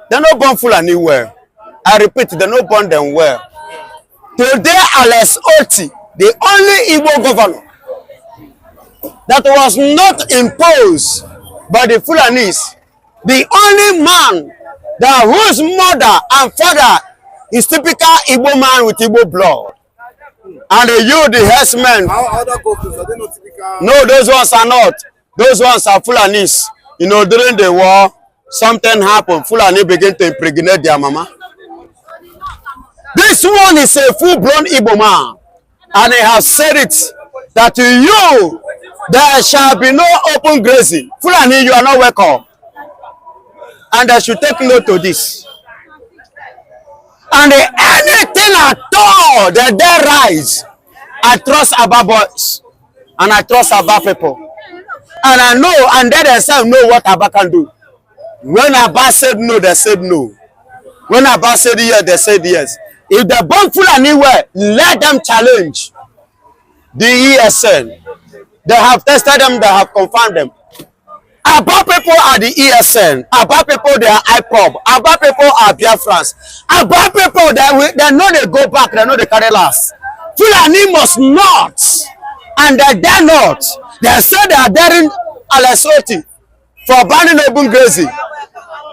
They no born Fulani well. I repeat, they no born them well. Today, Arest Otti, the only Igbo governor that was not imposed by the Fulanis, the only man that whose mother and father is typical Igbo man with Igbo blood. And the herdsmen. How other cultures are they not typical? No, those ones are not. Those ones are Fulanis. You know, during the war, something happened. Fulani began to impregnate their mama. This one is a full-blown Igbo man. And he has said it, that to you, there shall be no open grazing. Fulani, you are not welcome. And I should take note of this. And anything at all that they rise, I trust Abba boys. And I trust Abba people. And I know, and they themselves know what Abba can do. When Abba said no, they said no. When Abba said yes, they said yes. If they born Fulani anywhere, let them challenge the ESN. They have tested them, they have confirmed them. Abba people are the ESN. Abba people, they are IPOB. Abba people are Biafrans. Abba people, they know they go back, they know they carry last. Fulani must not. And they dare not. They say they are daring Arest Otti for banning open grazing.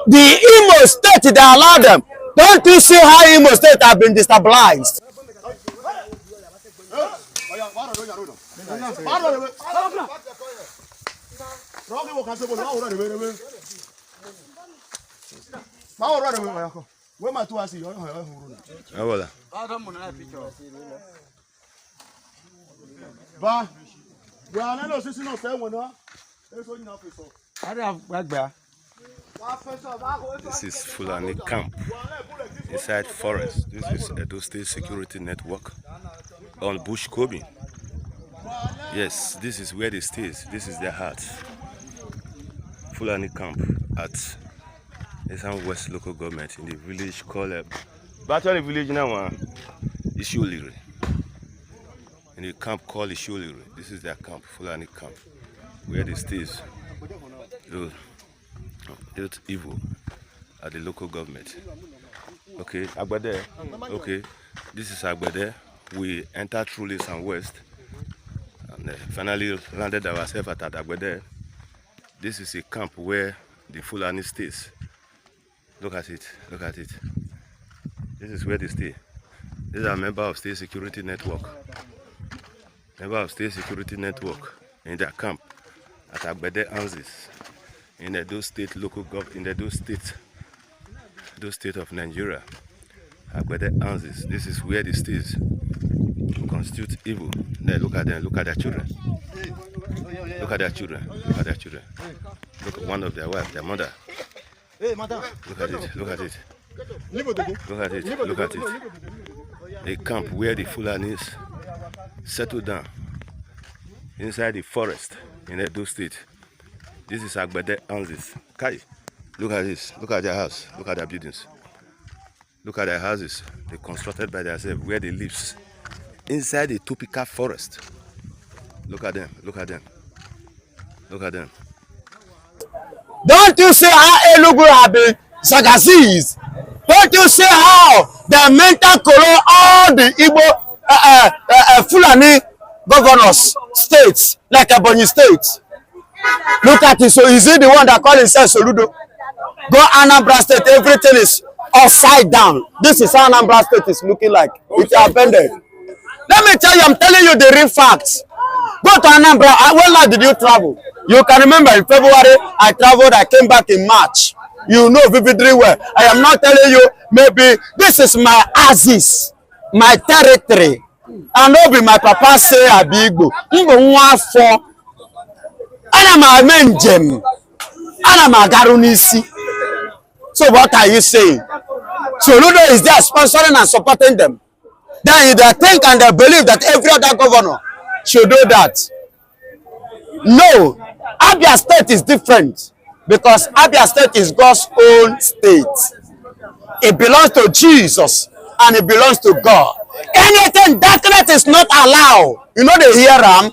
The Imo State, they allow them. Don't you see how Imo State have been destabilized? This is Fulani camp inside forest. This is Edo State Security Network on Bush Kobe. Yes, this is where they stay. This is their heart. Fulani camp at Esan West local government in the village called Battery village now Ishuliri. In the camp called Ishuliri. This is their camp, Fulani camp, where they stay. Youth evil at the local government. Okay, Agbade. Okay, this is Agbade. We entered through Esan West and finally landed ourselves at Agbade. This is a camp where the Fulani stays. Look at it. Look at it. This is where they stay. These are members of State Security Network. Member of State Security Network in their camp at Agbede Anzis in Edo State local government, in Edo State of Nigeria. Agbede Anzis. This is where the states constitute evil. Now look at them. Look at their children. Look at their children. Look at their children. Look at one of their wife, their mother. Look at it. Look at it. Look at it. Look at it. A camp where the Fulanis settled down inside the forest in Edo State. This is Agbede Anzis. Kai, look at this. Look at their house. Look at their buildings. Look at their houses. They constructed by themselves where they live inside the tropical forest. Look at them. Look at them. Look at them. Don't you see how Enugu have been sagazis? Don't you see how the mental color all the Igbo Fulani governors states like Ebonyi State? Look at it. So is he the one that call himself Soludo? Go Anambra State, everything is upside down. This is how Anambra State is looking like. It's abandoned. Let me tell you, I'm telling you the real facts. Go to Anambra. When last did you travel? You can remember in February, I traveled, I came back in March. You know vividly well. I am not telling you, maybe this is my axis, my territory. And no be my papa say Abigbo. So what are you saying? So Ludo is there sponsoring and supporting them. Then they think and they believe that every other governor should do that. No, Abia State is different because Abia State is God's own state. It belongs to Jesus and it belongs to God. Anything darkness is not allowed. You know they hear them.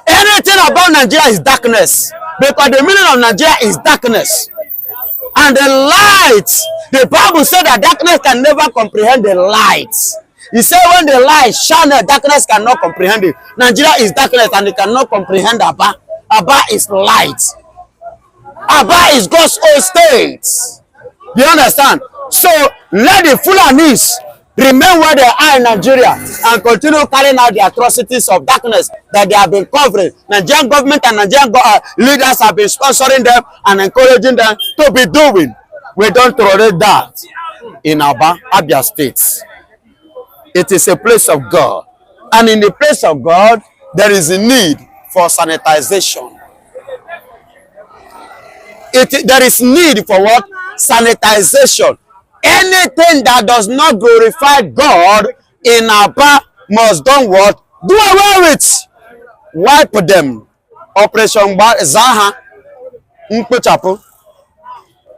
Anything about Nigeria is darkness because the meaning of Nigeria is darkness. And the light, the Bible said that darkness can never comprehend the light. He said when the light shines, darkness cannot comprehend it. Nigeria is darkness and it cannot comprehend Abba. Abba is light. Abba is God's own state. You understand? So let the Fulanis remain where they are in Nigeria and continue carrying out the atrocities of darkness that they have been covering. Nigerian government and Nigerian leaders have been sponsoring them and encouraging them to be doing. We don't tolerate that in Abia State. It is a place of God. And in the place of God, there is a need for sanitization. There is need for what? Sanitization. Anything that does not glorify God in Abba must done what? Do away with. Wipe them. Operation Zaha.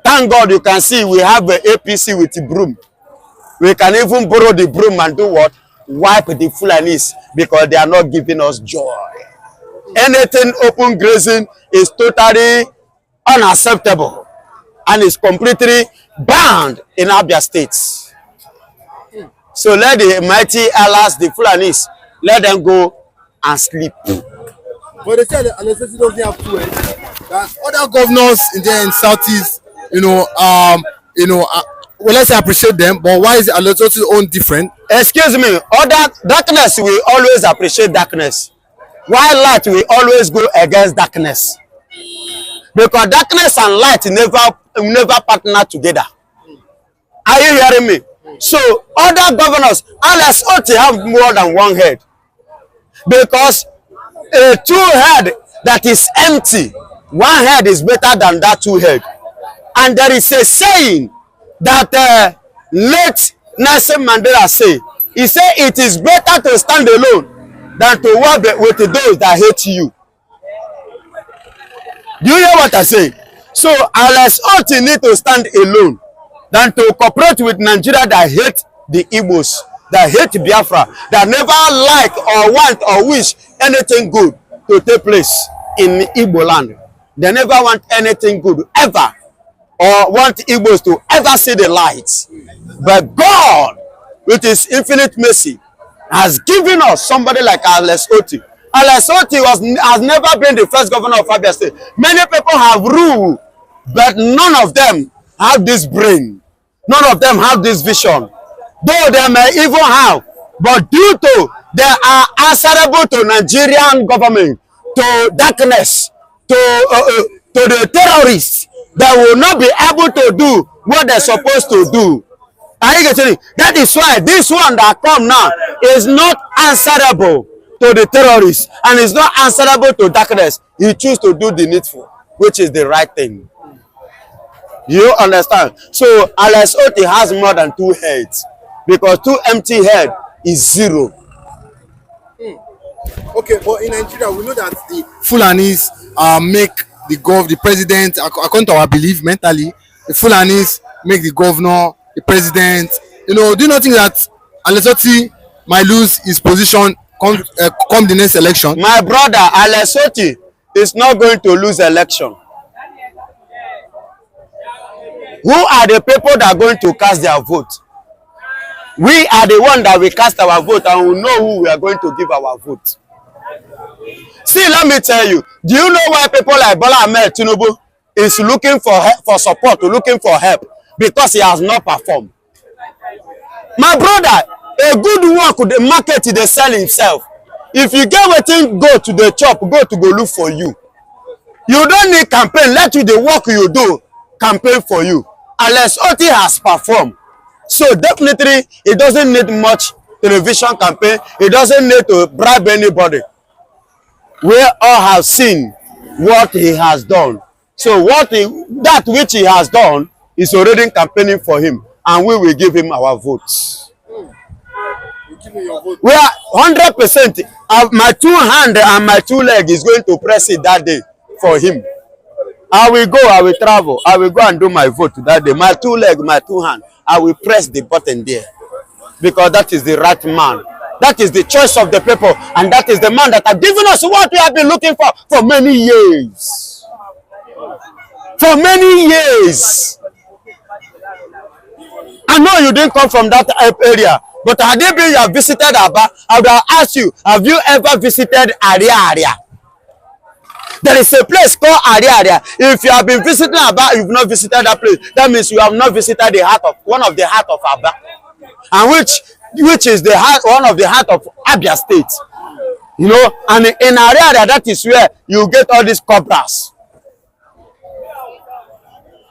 Thank God you can see we have the APC with the broom. We can even borrow the broom and do what? Wipe the Fulanis because they are not giving us joy. Anything open grazing is totally unacceptable and is completely banned in Abia State. So let the mighty Allahs, the Fulanis, let them go and sleep. But they said the necessity doesn't have to end. That other governors in Southeast, well, let's say appreciate them, but why is Alessoti's own different? Excuse me, other darkness we always appreciate darkness. While light we always go against darkness. Because darkness and light never partner together. Are you hearing me? So other governors, unless Otti have more than one head. Because a two head that is empty, one head is better than that two head. And there is a saying that late Nelson Mandela say. He said it is better to stand alone than to work with those that hate you. Do you hear what I say? So unless Otti need to stand alone than to cooperate with Nigeria that hate the Igbos, that hate Biafra, that never like or want or wish anything good to take place in Igbo land. They never want anything good ever or want Igbos to ever see the light. But God, with his infinite mercy, has given us somebody like Otti. Otti has never been the first governor of Abia State. Many people have ruled, but none of them have this brain. None of them have this vision. Though they may even have, but due to they are answerable to Nigerian government, to darkness, to the terrorists, they will not be able to do what they're supposed to do. Are you getting it? That is why this one that come now is not answerable to the terrorists and is not answerable to darkness. He choose to do the needful, which is the right thing. You understand? So Otti has more than two heads, because two empty head is zero. Okay, but in Nigeria we know that the Fulanis make the president, according to our belief mentally, the Fulanis make the governor, the president. Do you not think that Otti might lose his position come the next election? My brother, Otti is not going to lose election. Who are the people that are going to cast their vote? We are the one that will cast our vote and we know who we are going to give our vote. See, let me tell you, do you know why people like Bola Ahmed Tinubu is looking for support, looking for help? Because he has not performed. My brother, a good work the market they sell himself. If you get waiting, go to the shop, go look for you. You don't need campaign, let you the work you do campaign for you. Unless Otti has performed. So definitely it doesn't need much television campaign, it doesn't need to bribe anybody. We all have seen what he has done. So that which he has done is already campaigning for him, and we will give him our votes. We are 100%. My two hand and my two leg is going to press it that day for him. I will go, I will travel, I will go and do my vote that day. My two leg, my two hand, I will press the button there. Because that is the right man. That is the choice of the people. And that is the man that has given us what we have been looking for many years. For many years. I know you didn't come from that area, but had it been you have visited Aba, I would have asked you, have you ever visited Area? There is a place called Area. If you have been visiting Aba, you've not visited that place. That means you have not visited the heart of one of the heart of Aba, and which is the heart, one of the heart of Abia State. You know, and in Area, that is where you get all these cobras.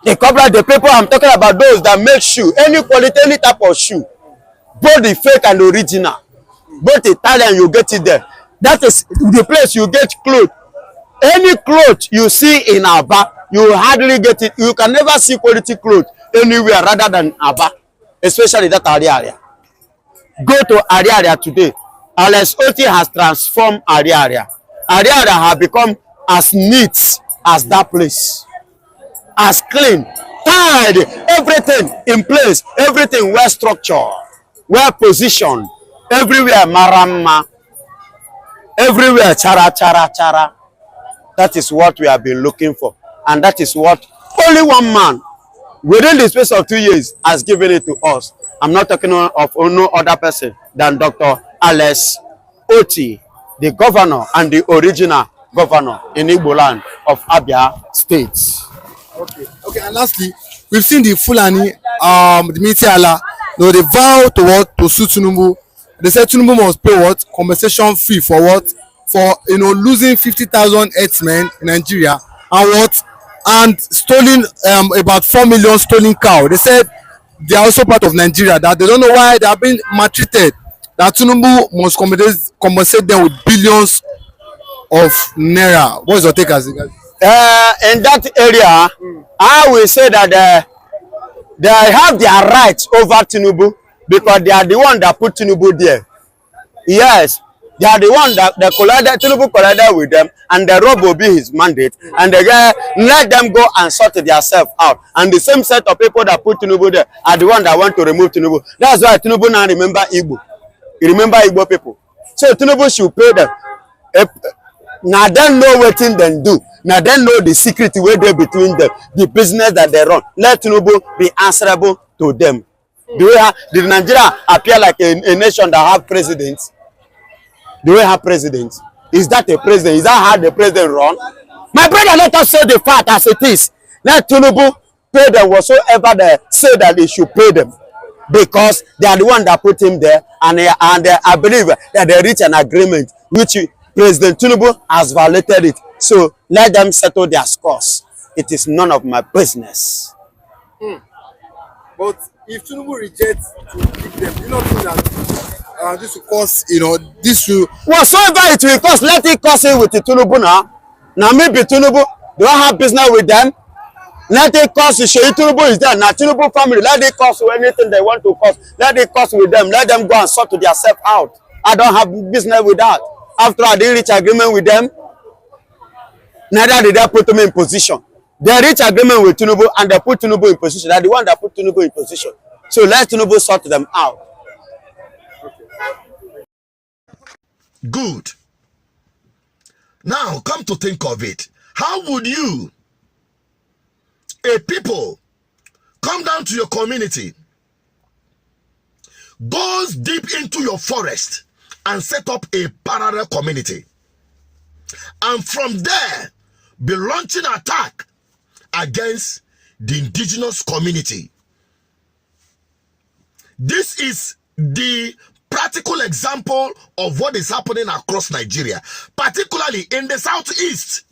The cobra, the people I'm talking about, those that make shoe, any quality, any type of shoe, both the fake and the original, both Italian, you get it there. That is the place you get clothes. Any clothes you see in Aba, you hardly get it. You can never see quality clothes anywhere rather than Aba, especially that area. Go to area today. Arest Otti has transformed area. Area has become as neat as that place. As clean, tied, everything in place, everything well structured, well positioned, everywhere marama, everywhere chara. That is what we have been looking for, and that is what only one man within the space of 2 years has given it to us. I'm not talking of no other person than Dr. Arest Otti, the governor and the original governor in Igbo land of Abia State. Okay, and lastly, we've seen the Fulani, the Mitiala, they vow to what, to sue Tinubu. They said Tinubu must pay what, compensation fee for what, for losing 50,000 herdsmen in Nigeria, and what, and stealing about 4 million stolen cow. They said they are also part of Nigeria, that they don't know why they are being maltreated. That Tinubu must compensate them with billions of naira. What is your take as guys? In that area, I will say that they have their rights over Tinubu because they are the one that put Tinubu there. Yes, they are the one that Tinubu collided with them, and the rob will be his mandate, and they let them go and sort themselves out. And the same set of people that put Tinubu there are the one that want to remove Tinubu. That's why Tinubu now remember Igbo. You remember Igbo people. So Tinubu should pay them. Now they know what thing they do. Now they know the secret way there between them, the business that they run. Let Tinubu be answerable to them. Did Nigeria appear like a nation that have presidents? Do we have presidents? Is that a president? Is that how the president run? My brother, let us say the fact as it is. Let Tinubu pay them whatsoever they say that they should pay them, because they are the one that put him there, and I believe that they reach an agreement which President Tinubu has violated it. So let them settle their scores. It is none of my business. But if Tinubu rejects to give them, you know that this will cause, this will... Whatsoever it will cost, let it cost it with the Tinubu now. Now maybe Tinubu, do I have business with them? Let it cost, Tinubu is there. Now Tinubu family, let it cost anything they want to cost. Let it cost with them. Let them go and sort to themselves out. I don't have business with that. After I didn't reach agreement with them, neither did they put me in position. They reach agreement with Tinubu and they put Tinubu in position. They're the one that put Tinubu in position. So let Tinubu sort them out. Good. Now, come to think of it, how would you, a people, come down to your community, goes deep into your forest and set up a parallel community, and from there be launching attack against the indigenous community? This is the practical example of what is happening across Nigeria, particularly in the southeast.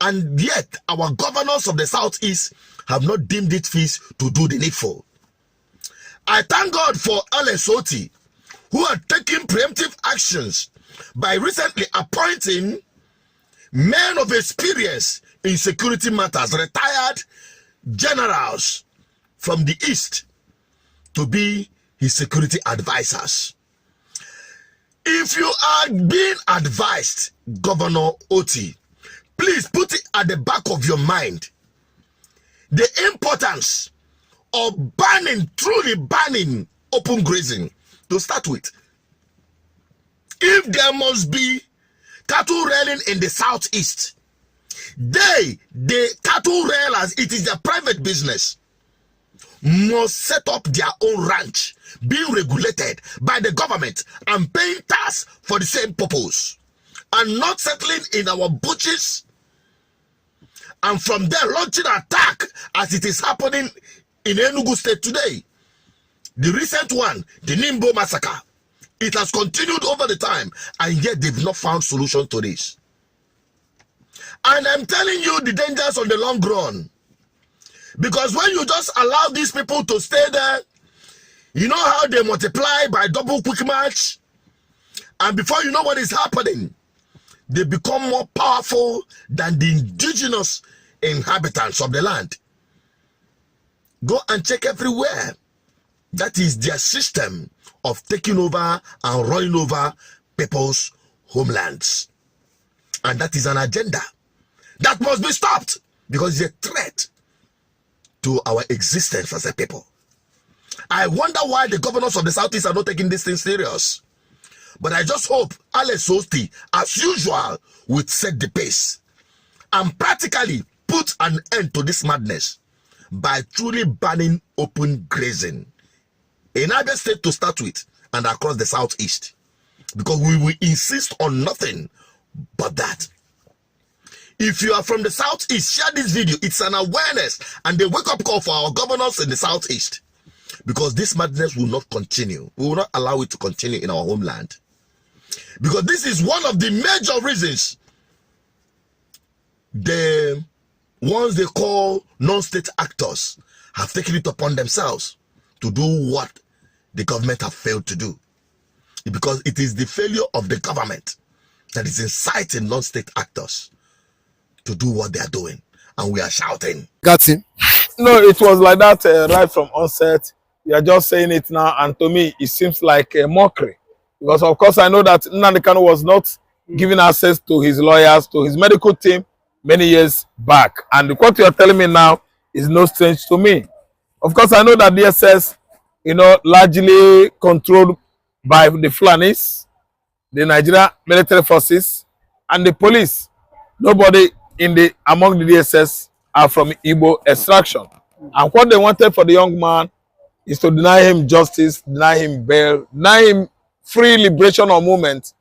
And yet our governors of the southeast have not deemed it fit to do the needful. I thank God for Arest Otti, who are taking preemptive actions by recently appointing men of experience in security matters, retired generals from the east, to be his security advisors. If you are being advised, Governor Otti, please put it at the back of your mind the importance of banning, truly banning open grazing to start with. If there must be cattle railing in the southeast, the cattle railers, it is their private business. must set up their own ranch, being regulated by the government and paying tax for the same purpose, and not settling in our bushes, and from there launching attack as it is happening in Enugu State today. The recent one, the Nimbo massacre, it has continued over the time, and yet they've not found solution to this. And I'm telling you the dangers on the long run. Because when you just allow these people to stay there, you know how they multiply by double quick match? And before you know what is happening, they become more powerful than the indigenous inhabitants of the land. Go and check everywhere. That is their system of taking over and running over people's homelands. And that is an agenda that must be stopped, because it's a threat to our existence as a people. I wonder why the governors of the Southeast are not taking this thing serious. But I just hope Otti, as usual, would set the pace and practically put an end to this madness by truly banning open grazing in Abia State to start with and across the Southeast. Because we will insist on nothing but that. If you are from the Southeast, share this video. It's an awareness and a wake-up call for our governors in the Southeast. Because this madness will not continue. We will not allow it to continue in our homeland. Because this is one of the major reasons the ones they call non-state actors have taken it upon themselves to do what the government have failed to do. Because it is the failure of the government that is inciting non-state actors to do what they are doing, and we are shouting. Got him. No, it was like that right from onset. You are just saying it now, and to me, it seems like a mockery. Because, of course, I know that Nnamdi Kanu was not given access to his lawyers, to his medical team many years back. And what you are telling me now is no strange to me. Of course, I know that DSS, largely controlled by the Fulanis, the Nigeria military forces, and the police. Nobody among the DSS are from Igbo extraction. And what they wanted for the young man is to deny him justice, deny him bail, deny him free liberation or movement.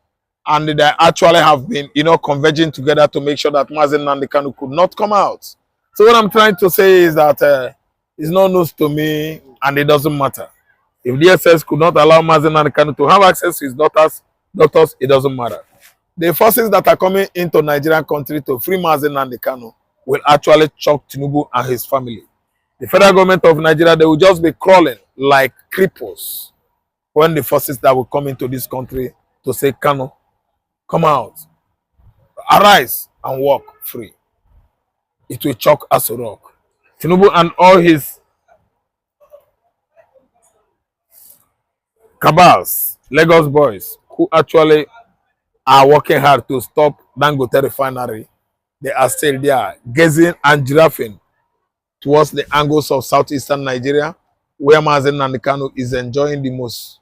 And they actually have been, converging together to make sure that Mazi Nnamdi Kanu could not come out. So what I'm trying to say is that it's no news to me, and it doesn't matter. If DSS could not allow Mazi Nnamdi Kanu to have access to his doctors, it doesn't matter. The forces that are coming into Nigerian country to free Mazi Nnamdi Kanu will actually choke Tinubu and his family. The federal government of Nigeria, they will just be crawling like cripples when the forces that will come into this country to say, Kanu, come out, arise and walk free. It will choke as a rock. Tinubu and all his cabals, Lagos boys, who actually are working hard to stop Dangote refinery, they are still there, gazing and giraffing towards the angles of southeastern Nigeria, where Mazi Nnamdi Kanu is enjoying the most,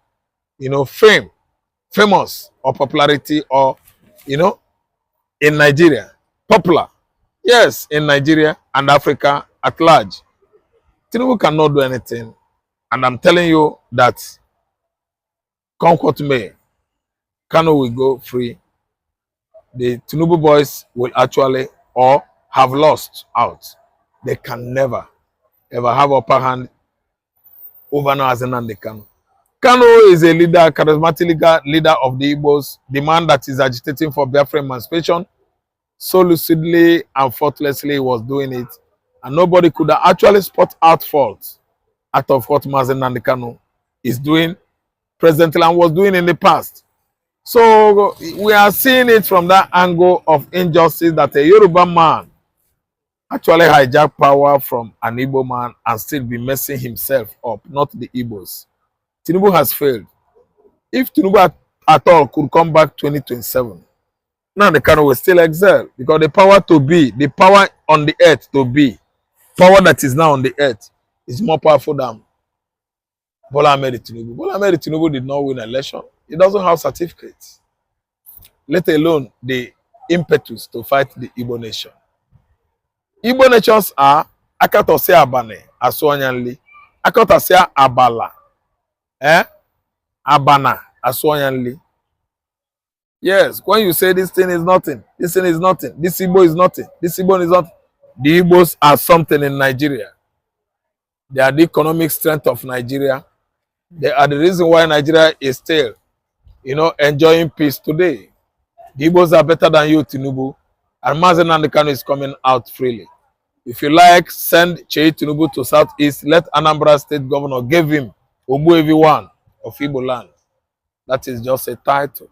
famous or popularity, or, in Nigeria. Popular, yes, in Nigeria and Africa at large. Tinubu cannot do anything. And I'm telling you that, come what may, Kanu will go free. The Tinubu boys will actually, or have lost out. They can never, ever have upper hand over Mazi Nnamdi Kanu. Kanu is a leader, charismatic leader of the Igbos, the man that is agitating for Biafra emancipation. So lucidly and faultlessly he was doing it. And nobody could actually spot out faults out of what Mazi Nnamdi Kanu is doing presently and was doing in the past. So we are seeing it from that angle of injustice, that a Yoruba man actually hijacked power from an Igbo man and still be messing himself up, not the Igbos. Tinubu has failed. If Tinubu at all could come back 2027, Nnamdi Kanu will still excel, because the power to be, the power on the earth to be, power that is now on the earth is more powerful than Bola Ahmed Tinubu. Bola Ahmed Tinubu did not win an election. He doesn't have certificates, let alone the impetus to fight the Igbo nation. Igbo nations are Akatose Abane, Aswanyanli, Akotasia abala. Abana aswanyanli. Yes, when you say this thing is nothing, this thing is nothing, this Igbo is nothing, this Igbo is nothing. The Igbos are something in Nigeria. They are the economic strength of Nigeria. They are the reason why Nigeria is still, enjoying peace today. The Igbos are better than you, Tinubu. And Mazen Nandekano is coming out freely. If you like, send Chei Tinubu to Southeast. Let Anambra State Governor give him Ogbuevi of Igbo land. That is just a title.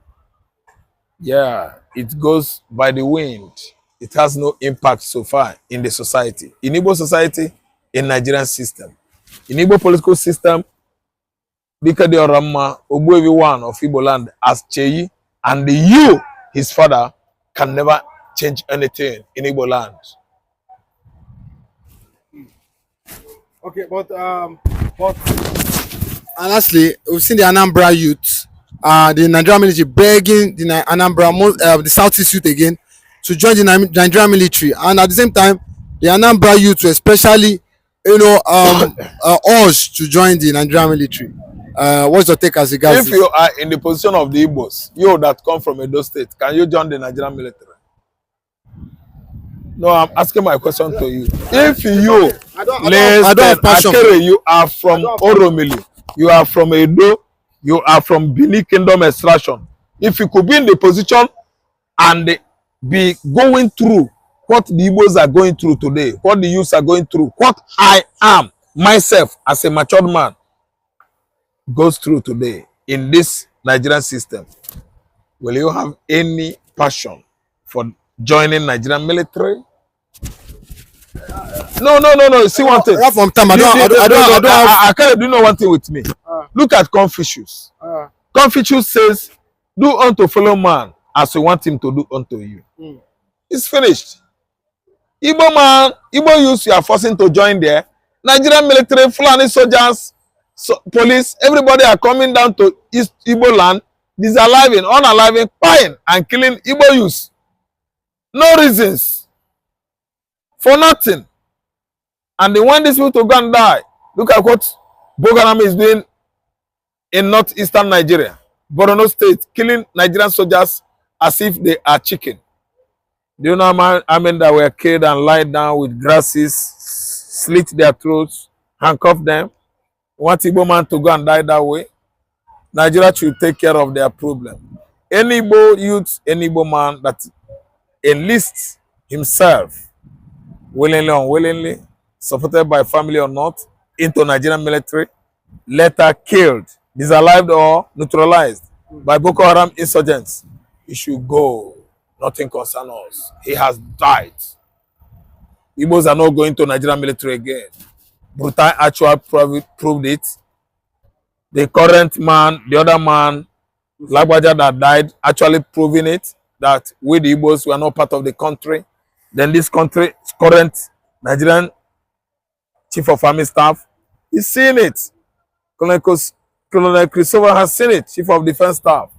Yeah, it goes by the wind. It has no impact so far in the society. In Igbo society, in Nigerian system. In Igbo political system, Bikadi Orama, Ogbuevi of Igbo land as Chei, and you, his father, can never change anything in Igbo land. Okay, but honestly, we've seen the Anambra youth, the Nigerian military begging the the Southeast youth again to join the Nigerian military, and at the same time, the Anambra youth, especially, urged to join the Nigerian military. What's your take as regards? If you are in the position of the Igbos, you that come from Edo State, can you join the Nigerian military? No, I'm asking my question to you. If you, I don't have passion. Akere, you are from Oromili, you are from Edo, you are from Benin Kingdom extraction. If you could be in the position and be going through what the Igbos are going through today, what the youths are going through, what I am myself as a matured man goes through today in this Nigerian system, will you have any passion for joining Nigerian military? No. See one thing. Right from time, I can't do no one thing with me. Look at Confucius. Confucius says, "Do unto fellow man as you want him to do unto you." It's finished. Igbo man, Igbo youth, you are forcing to join there. Nigerian military, Fulani soldiers, police, everybody are coming down to East Igbo land, disaliving, unaliving, buying, and killing Igbo youth. No reasons. For nothing. And they want these people to go and die. Look at what Boganam is doing in northeastern Nigeria. Borno State, killing Nigerian soldiers as if they are chicken. Do you know how many that were killed and lied down with grasses, slit their throats, handcuff them? Want Igbo man to go and die that way? Nigeria should take care of their problem. Any Igbo youth, any Igbo man that enlists himself, willingly or unwillingly, supported by family or not, into Nigerian military, later killed, disallowed or neutralized by Boko Haram insurgents, he should go. Nothing concerns us. He has died. Igbos are not going to Nigerian military again. Brutal actual proved it. The current man, the other man, Lagbaja that died, actually proving it, that we the Igbos were not part of the country. Then this country, current Nigerian Chief of Army Staff, is seeing it. Colonel Christopher has seen it, Chief of Defense Staff.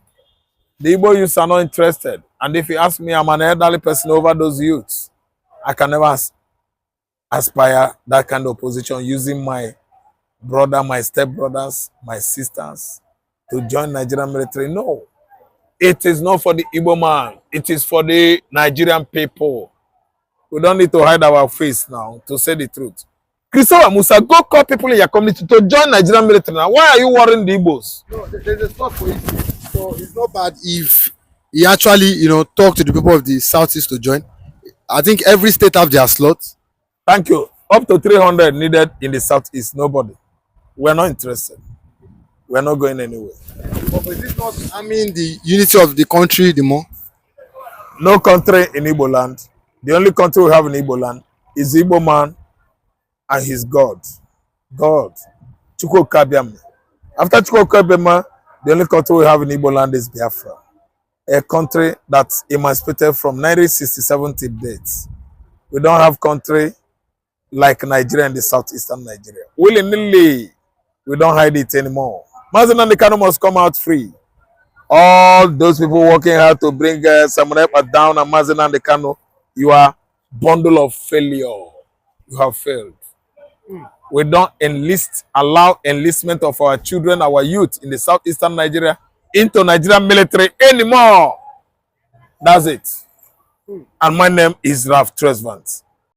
The Igbo youths are not interested. And if you ask me, I'm an elderly person over those youths. I can never aspire that kind of position using my brother, my stepbrothers, my sisters to join Nigerian military. No. It is not for the Igbo man. It is for the Nigerian people. We don't need to hide our face now, to say the truth. Christopher Musa, go call people in your community to join Nigerian military now. Why are you worrying the Igbos? No, there's a spot for it. So it's not bad if he actually, talk to the people of the Southeast to join. I think every state have their slots. Thank you. Up to 300 needed in the Southeast. Nobody. We're not interested. We're not going anywhere. But is this not, the unity of the country the more? No country in Igbo land. The only country we have in Igbo land is the Igbo man and his God. God. Chukwu Kabiam. After Chukwu Kabiam, the only country we have in Igbo land is Biafra. A country that's emancipated from 1967 to date. We don't have country like Nigeria and the southeastern Nigeria. Willingly, we don't hide it anymore. Mazen and the Kano must come out free. All those people working hard to bring Samuel down and Mazen and the Kano, you are bundle of failure. You have failed. We don't allow enlistment of our children, our youth in the southeastern Nigeria into Nigerian military anymore. That's it. And my name is Ralph Tresvant.